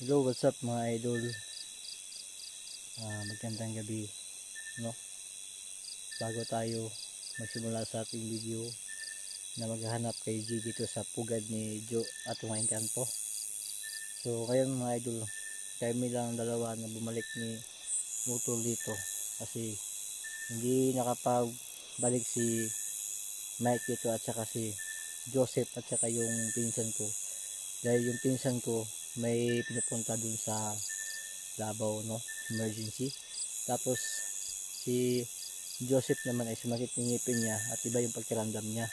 Hello, what's up mga idol? Magandang gabi, no? Bago tayo magsimula sa ating video na maghahanap kay G dito sa pugad ni Jo at Wine Campo. So ngayon mga idol, kami lang dalawa na bumalik ni Utol dito kasi hindi nakapagbalik si Mike dito at saka si Joseph at saka yung pinsan ko, dahil yung pinsan ko may pinupunta dun sa Davao, no, emergency. Tapos si Joseph naman ay sumakit yung ngipin niya at iba yung pagkiramdam niya,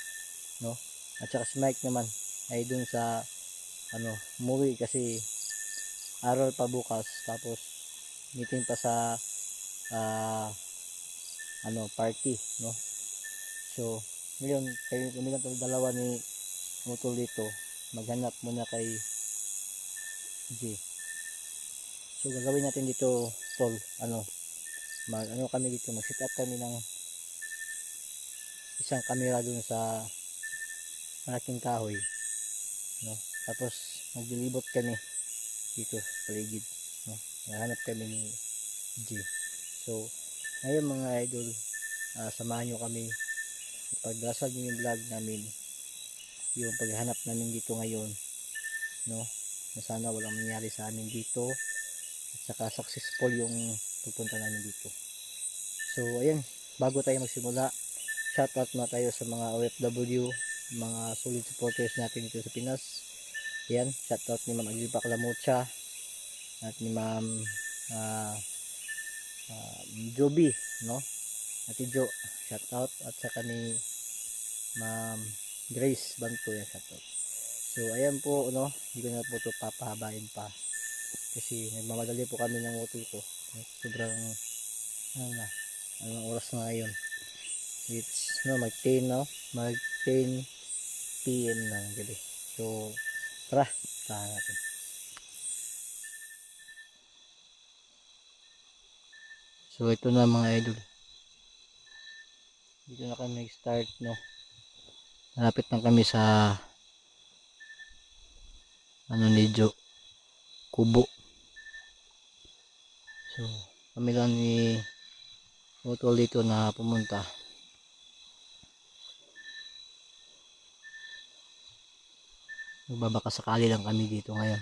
no. At saka si Mike naman ay dun sa umuwi kasi aral pa bukas, tapos meeting pa sa party, no. So ngayon kami lang dalawa ni Mutol dito maghanap muna kay G. So gagawin natin dito, tol, kami dito, mag-set up kami ng isang camera dun sa malaking kahoy, no. Tapos maglilibot kami dito sa paligid, no. Nahanap kami ni G. So ngayon mga idol, samahan nyo kami, ipagdasal nyo yung vlog namin, yung paghanap namin dito ngayon, no, na sana walang mangyari sa amin dito at saka successful yung pupunta namin dito. So ayan, bago tayo magsimula, shoutout na tayo sa mga OFW, mga solid supporters natin dito sa Pinas. Ayan, shoutout ni Ma'am Aglipa Clamucha at ni Ma'am Joby, no, Ate Jo, shoutout, at saka ni Ma'am Grace Banto, yan, shoutout. So ayan po, no, hindi ko na po ito papahabain pa kasi nagmamadali po kami ng utol ko. Sobrang anong oras na ngayon, it's mag 10 PM na ng gabi. So tara, tahan natin. So ito na mga idol, dito na kami nag-start, no. Malapit na kami sa ni Jo, Kubo. So kami lang ni Utol dito na pumunta. Magbabaka sakali lang kami dito ngayon.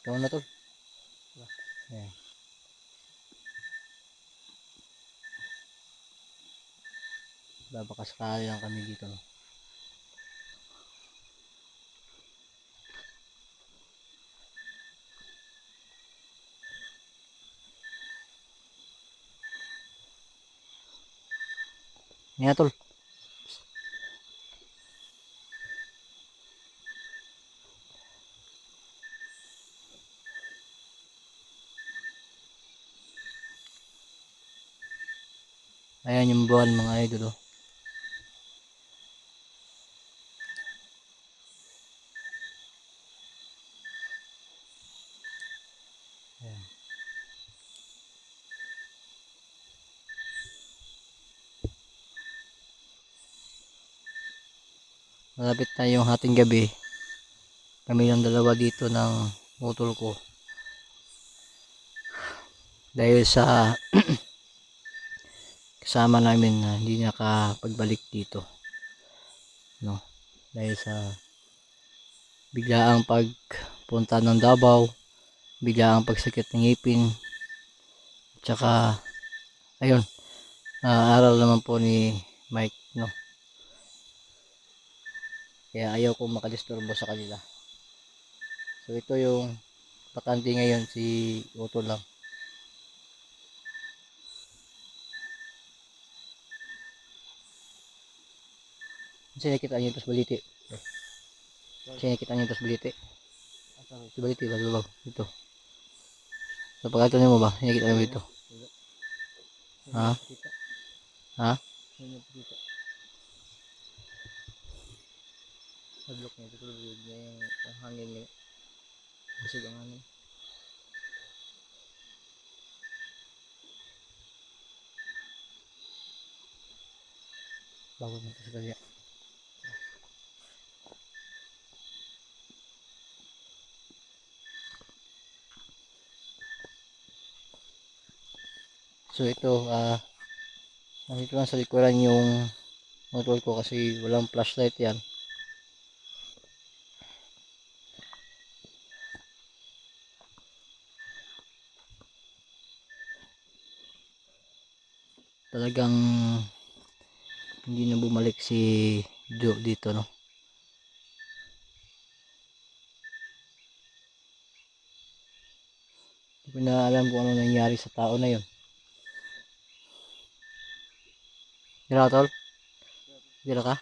Ikaw na to. Ayan. Magbabaka sakali lang kami dito, no. Nga tol. Ayan yung buwan mga idol, oh. Ayan. Malapit na yung hating gabi. Kami lang dalawa dito ng utol ko. Dahil sa kasama namin na hindi nakapagbalik dito, no. Dahil sa biglaang pagpunta ng Davao, biglaang pagsakit ng ngipin, tsaka ayun, aral naman po ni Mike, no. Kaya ayaw kong makadisturbo sa kanila. So ito yung bakante ngayon, si Utol lang. Kasi nakita niyo ito sa baliti. Kasi nakita niyo ito sa baliti. Sa baliti ba? Diba? Ito. Sa pagkataon niyo mo ba? Nakita niyo ito? Ha? Ha? Nablok niya ito. Tulog niya yung hangin niya. Busog ang hangin. Bago mo ito sa kanya. So ito, nandito lang sa likuran yung motor ko kasi walang flashlight yan. Talagang hindi na bumalik si Joe dito, no. Hindi ko na alam kung ano nangyari sa tao na yun. Gira tol? Gira ka?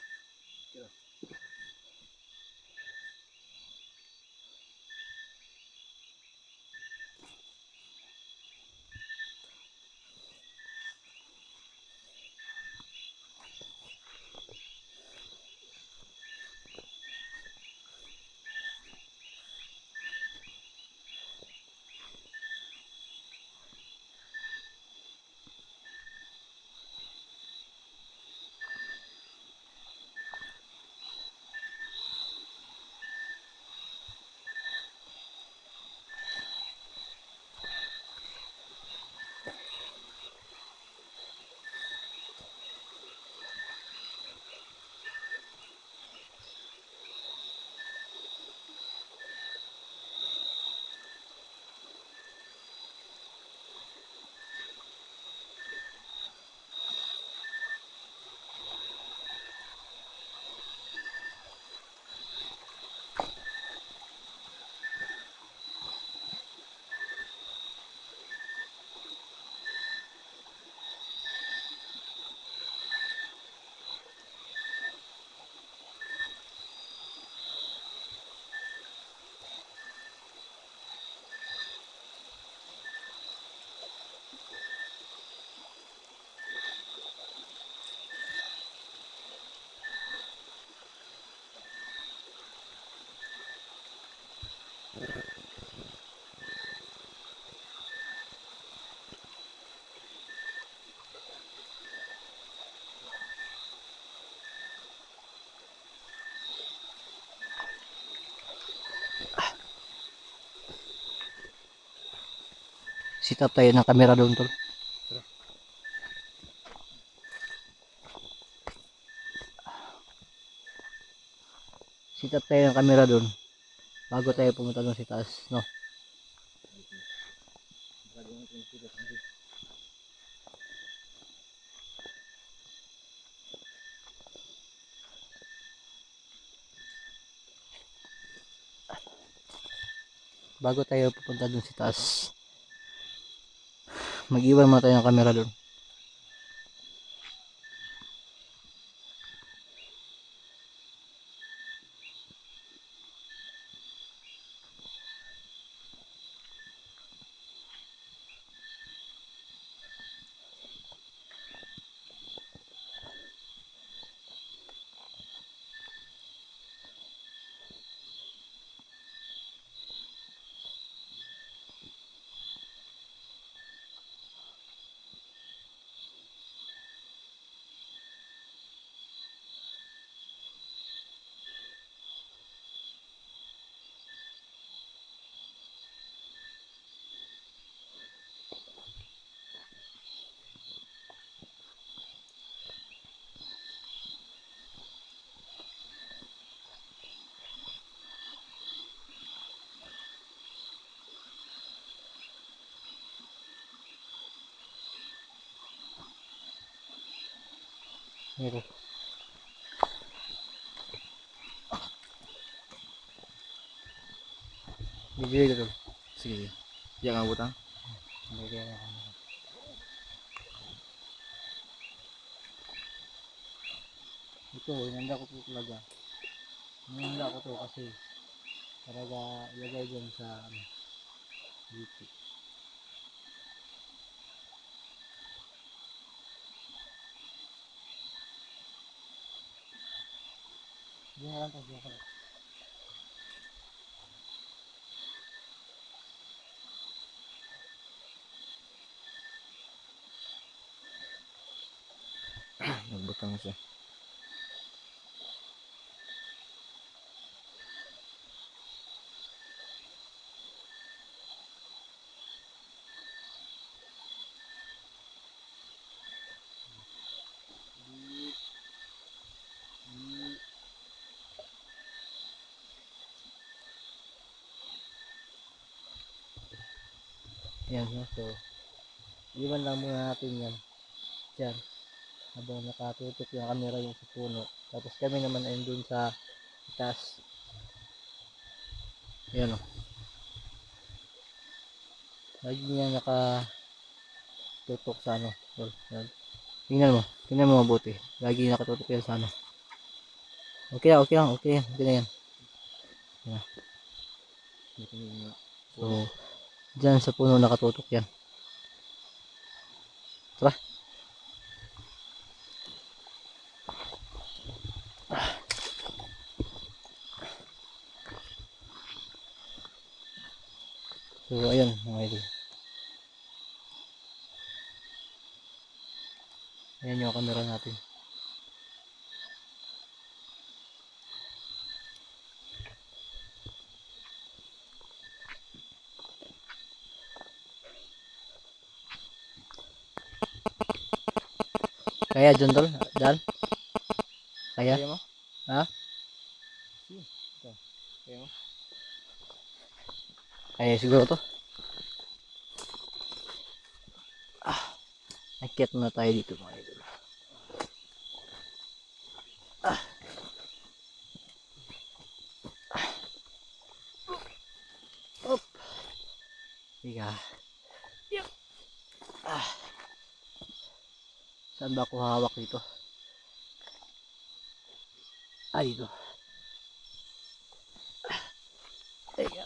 Sit up tayo ng camera doon tol. Sit up tayo ng camera doon bago tayo pumunta doon sa taas, no. Bago tayo pupunta doon sa taas, mag-iwan muna tayo ng camera doon. Ito. Bigay ko tol. Sige. Diyan nga butang. Bigay na camera. Ito, inanda ko po talaga. Inanda ko to kasi talaga ilagay dyan sa YouTube. Diyan na lang to, diyan ka lang. Nagbutang siya. Yan, no? So, iwan lang muna natin yan. Diyan. Habang nakatutok yung camera yung sa puno. Tapos kami naman ay dun sa taas. Ayan o. Lagi niya nakatutok sa ano. Yan. Tingnan mo. Tingnan mo mabuti. Lagi nakatutok yan sa ano. Okay lang, okay lang, okay yan. Okay na yan. Yan. So, dyan sa puno nakatutok yan. Tara. So, ayan mga idol. Ayan yung camera natin. Kaya John Dol? Dan? Kaya? Kaya mo? Ha? Kaya mo? Kaya siguro to. Nakit muna tayo dito mga idol. Up. Tiga. Yep. Saan ba ako hawak dito? Dito. Tiga.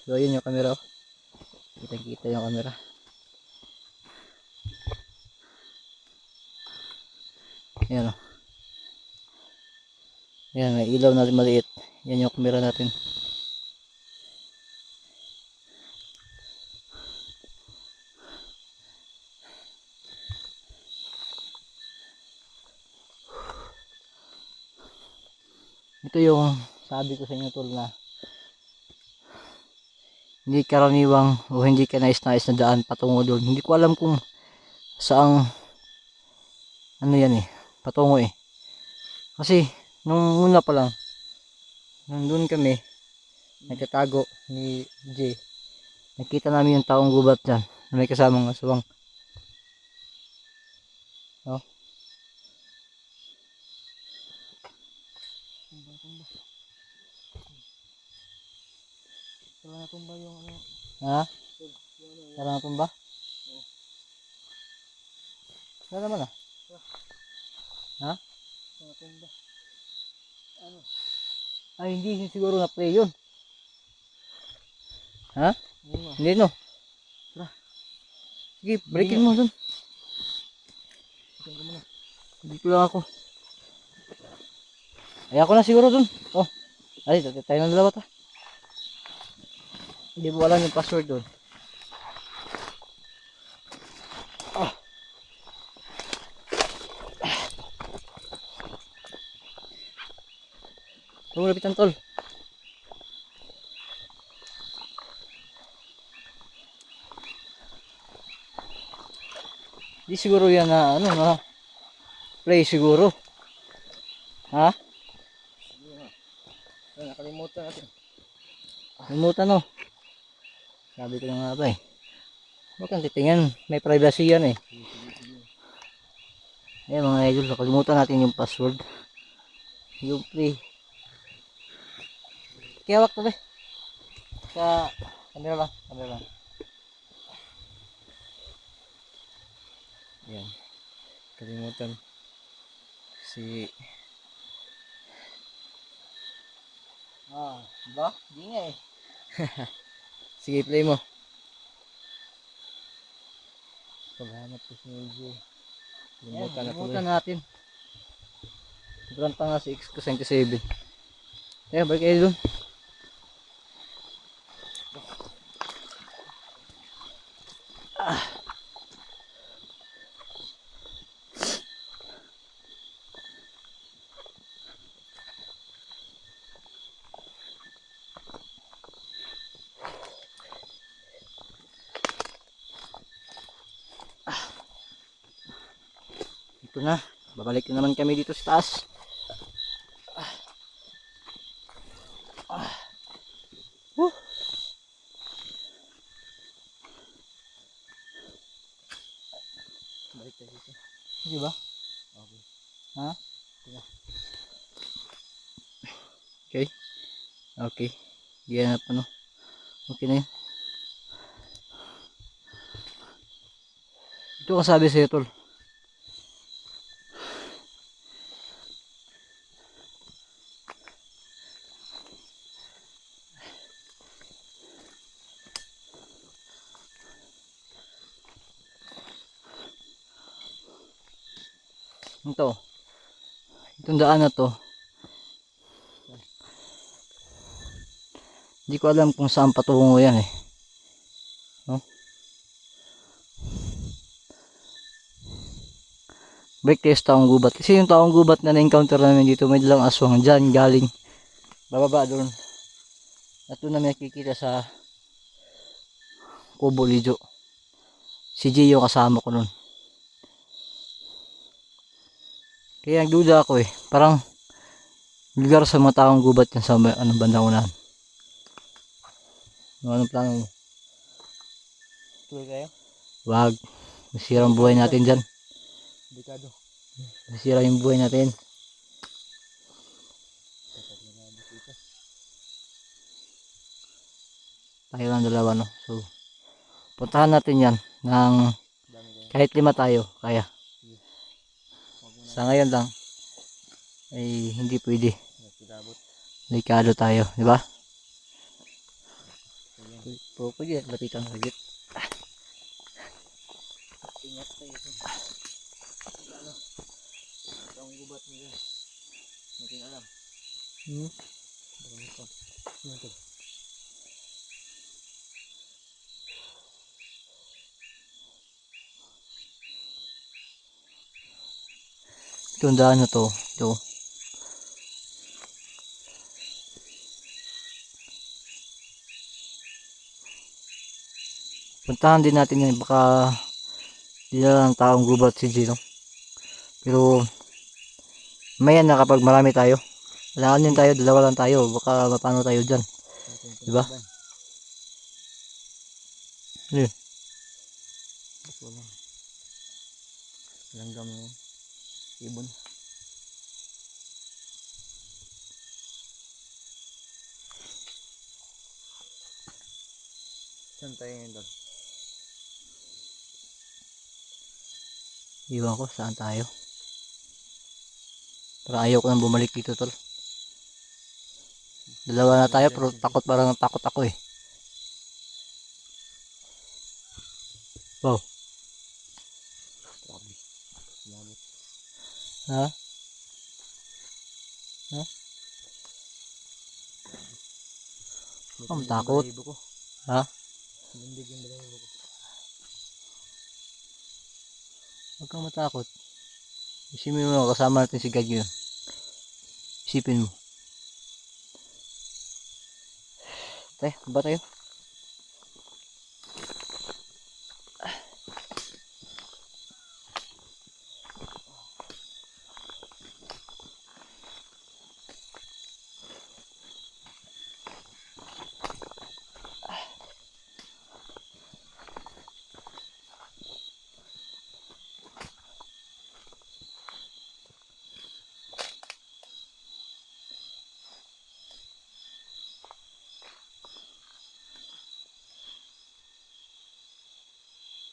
So yun yung camera. Kita yung camera. Ayan o. Ayan, may ilaw natin maliit. Yan yung camera natin. Ito yung sabi ko sa inyo tol na hindi karaniwang o hindi ka nais-nais na daan patungo doon. Hindi ko alam kung saang ano yan patungo Kasi nung una pa lang nandun kami nagtatago ni J. Nakita namin yung taong gubat dyan na may kasamang aswang. No? Wala natumba yung ano. Ha? Tara natumba? Wala naman Ha? Natumba. Ano? Ay hindi siguro na play yun. Ha? Hindi no. Tara. Sige, balikin mo dun. Dito lang ako. Ay ako na siguro dun. Oh. Ay, tayo ng dalawa ta. Hindi mo alam yung password dun. Lapitan tol. Di siguro yan na ano na play siguro. Ha? Nakalimutan natin. Limutan no. Sabi ko na nga ba Huwag kang titingnan. May privacy yan Ayan mga idol. Nakalimutan natin yung password. Yung play. Kaya wak to be. Sa camera lang. Camera lang. Yan. Kalimutan. Si... Diba? Di nga Sige, play mo. Paghanap ko si Medyo. Kalimutan na tuloy. Kalimutan natin. Sobrang tanga si X27. Kaya balik kayo dun. Ito na. Babalik na naman kami dito sa taas. Di ba? Okay. Ha? Okay. Okay. Gihanap ano. Okay na yun. Ito ang sabi sa'yo, tol. Ito. Itong daan na to. Hindi ko alam kung saan patungo yan eh. No? Break test taong gubat. Kasi yung taong gubat na na-encounter namin dito, may dalang aswang dyan galing bababa doon. At doon namin nakikita sa Kubo Lijo. Si Gio kasama ko nun. Kaya nagduda ako eh. Parang lugar sa mga taong gubat yan sa anong bandang unahan. Anong plano mo? Tuloy kayo? Wag. Masira ang buhay natin dyan. Dekado. Masira yung buhay natin. Tayo lang dalawa no. So, puntahan natin yan ng kahit 5 tayo. Kaya. Sa ngayon lang ay hindi pwede. Delikado tayo. Diba? Pwede lapitan sa git. Ingat kayo. Ano? Taong gubat nila. Hindi natin alam. Ano to? Itong daan na to. Ito. Puntahan din natin yan. Baka di na lang taong gubat si Gino. Pero mayan na kapag marami tayo. Kailangan din tayo. Dalawa lang tayo. Baka mapano tayo dyan. Diba? Ano yun? Langgam yun. Ibon. Saan tayo ngayon doon? Iwan ko saan tayo. Pero ayaw ko nang bumalik dito tol. Dalawa na tayo pero parang takot ako eh. Wow. Ha? Ha? Ang takot. Ha? Lindig yung balahibo ko. Huwag kang matakot. Isipin mo kasama natin si God yun. Isipin mo. Tayo, ba tayo?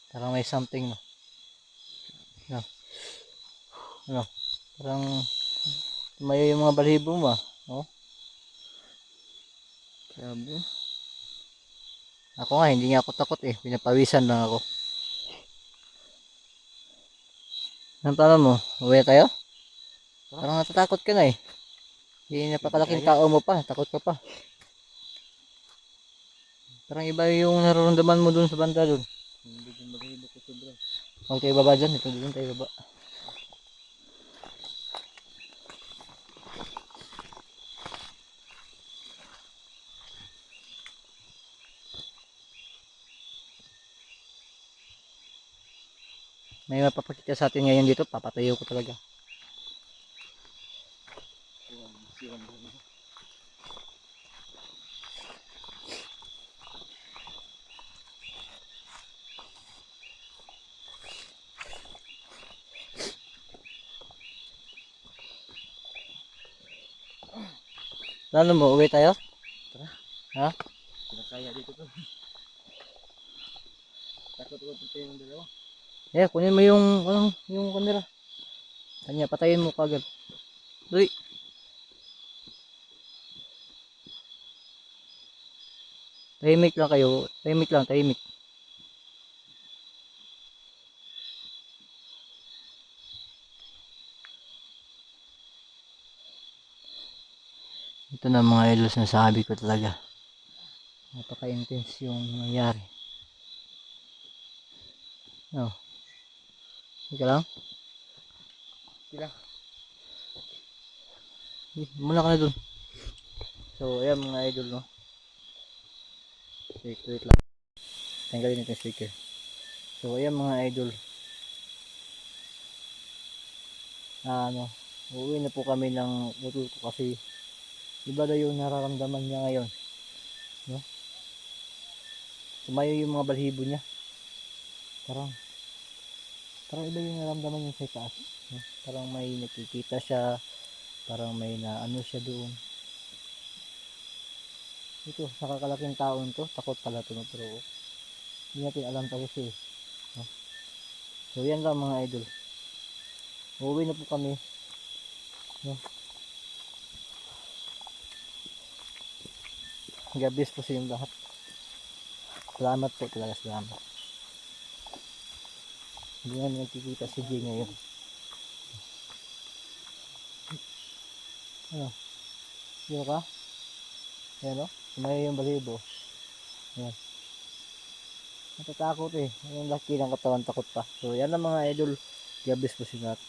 Parang may something no. No. Ano? Parang tumayo yung mga balahibo mo ah. Oh. Sabi. Ako nga hindi nga ako takot eh. Pinapawisan lang ako. Anong plano mo? Uwi tayo? Parang natatakot ka na eh. Hindi napakalaking tao mo pa. Takot ka pa. Parang iba yung nararamdaman mo dun sa banda dun. Lindig yung balahibo ko sobra. Huwag tayo baba dyan. Ito dun tayo baba. May mapapakita sa atin ngayon dito. Papatayo ko talaga. Plano mo, uwi tayo? Tara. Ha? Kaya dito to. Takot ko pati yung dalawa. Kunin mo yung camera. Kanya, patayin mo kagad. Uy! Tahimik lang kayo. Tahimik lang, tahimik. Ito na mga idol, sinasabi ko talaga. Napaka-intense yung nangyari. Oh. Ika lang? Sila. Muna ka na dun. So, ayan mga idol, no? Wait lang. Tanggalin natin yung speaker. So, ayan mga idol. Uuwi na po kami ng utol ko kasi iba daw yung nararamdaman niya ngayon. No? Tumayo yung mga balhibo niya. Parang iba yung nararamdaman niya sa taas. No? Parang may nakikita siya. Parang may naano siya doon. Ito, nakakalaking taon to. Takot pala to, no? Pero hindi natin alam kasi. No? So, yan lang mga idol. Uuwi na po kami. No? God bless po sa inyong lahat. Salamat po talaga, salamat. Hindi namin nagkikita si Jay ngayon. Ano? Sino ka? Ayan o. Tumayo yung balibo. Ayan. Natatakot eh. Yung laki ng katawan takot pa. So yan ang mga idol. God bless po sa lahat.